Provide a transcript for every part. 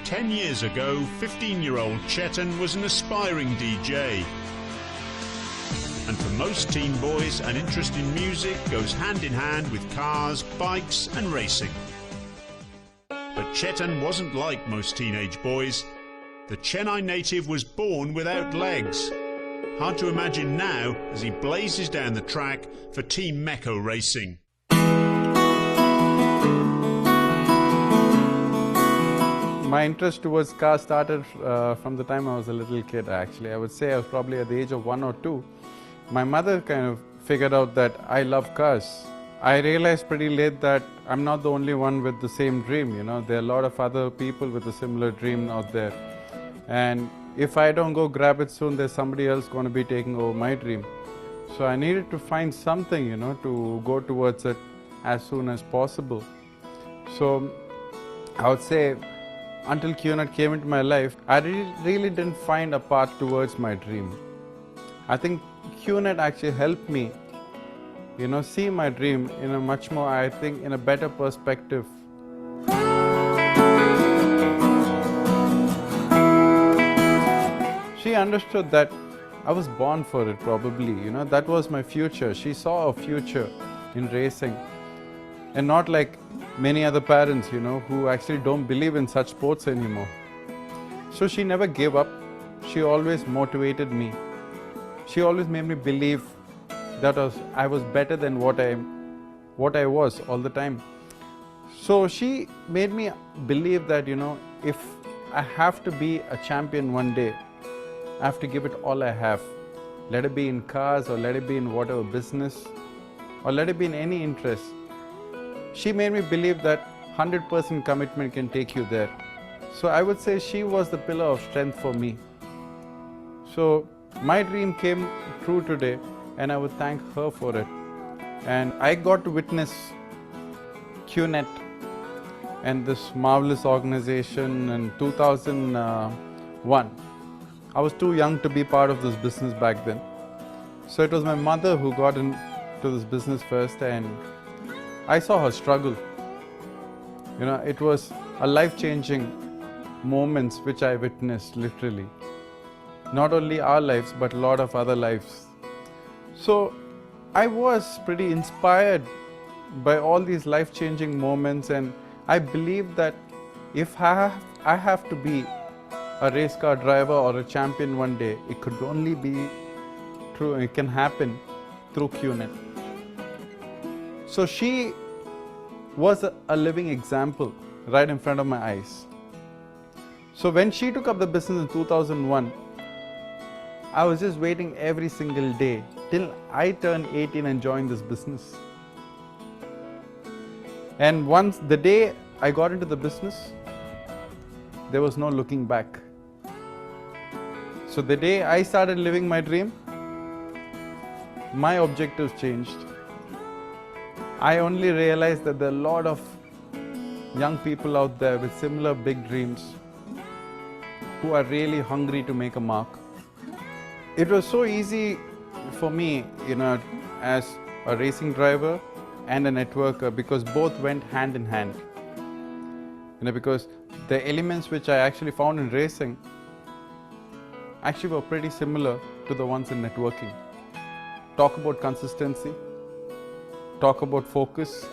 10 years ago, 15-year-old Chetan was an aspiring DJ. And for most teen boys, an interest in music goes hand in hand with cars, bikes and racing. But Chetan wasn't like most teenage boys. The Chennai native was born without legs. Hard to imagine now as he blazes down the track for Team Mecco Racing. My interest towards cars started from the time I was a little kid actually. I would say I was probably at the age of 1 or 2. My mother kind of figured out that I love cars. I realized pretty late that I'm not the only one with the same dream, you know. There are a lot of other people with a similar dream out there. And if I don't go grab it soon, there's somebody else going to be taking over my dream. So I needed to find something, you know, to go towards it as soon as possible. So I would say until QNet came into my life, I really didn't find a path towards my dream. I think QNet actually helped me, you know, see my dream in a much more, I think, in a better perspective. She understood that I was born for it probably, you know, that was my future. She saw a future in racing and not like many other parents, you know, who actually don't believe in such sports anymore. So she never gave up. She always motivated me. She always made me believe that I was better than what I was all the time. So she made me believe that, you know, if I have to be a champion one day, I have to give it all I have. Let it be in cars or let it be in whatever business or let it be in any interest. She made me believe that 100% commitment can take you there. So I would say she was the pillar of strength for me. So my dream came true today and I would thank her for it. And I got to witness QNet and this marvelous organization in 2001. I was too young to be part of this business back then. So it was my mother who got into this business first and I saw her struggle. You know, it was a life-changing moments which I witnessed literally. Not only our lives, but a lot of other lives. So I was pretty inspired by all these life-changing moments, and I believe that if I have to be a race car driver or a champion one day, it could only be true, it can happen through QNet. So she was a living example right in front of my eyes. So when she took up the business in 2001, I was just waiting every single day till I turned 18 and joined this business. And once the day I got into the business, there was no looking back. So the day I started living my dream, my objectives changed. I only realized that there are a lot of young people out there with similar big dreams who are really hungry to make a mark. It was so easy for me, you know, as a racing driver and a networker, because both went hand in hand. You know, because the elements which I actually found in racing actually were pretty similar to the ones in networking. Talk about consistency, talk about focus,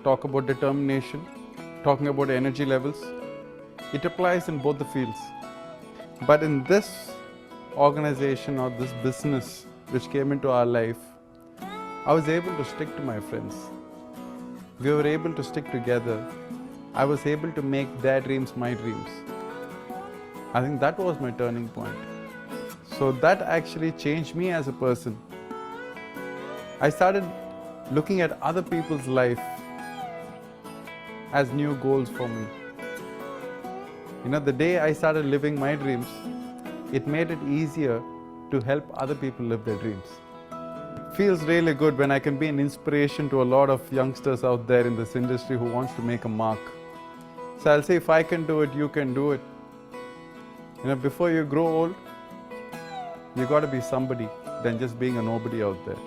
talk about determination, talking about energy levels. It applies in both the fields. But in this organization or this business which came into our life, I was able to stick to my friends. We were able to stick together. I was able to make their dreams my dreams. I think that was my turning point. So that actually changed me as a person. I started looking at other people's life as new goals for me. You know, the day I started living my dreams, it made it easier to help other people live their dreams. It feels really good when I can be an inspiration to a lot of youngsters out there in this industry who wants to make a mark. So I'll say, if I can do it, you can do it. You know, before you grow old, you got to be somebody than just being a nobody out there.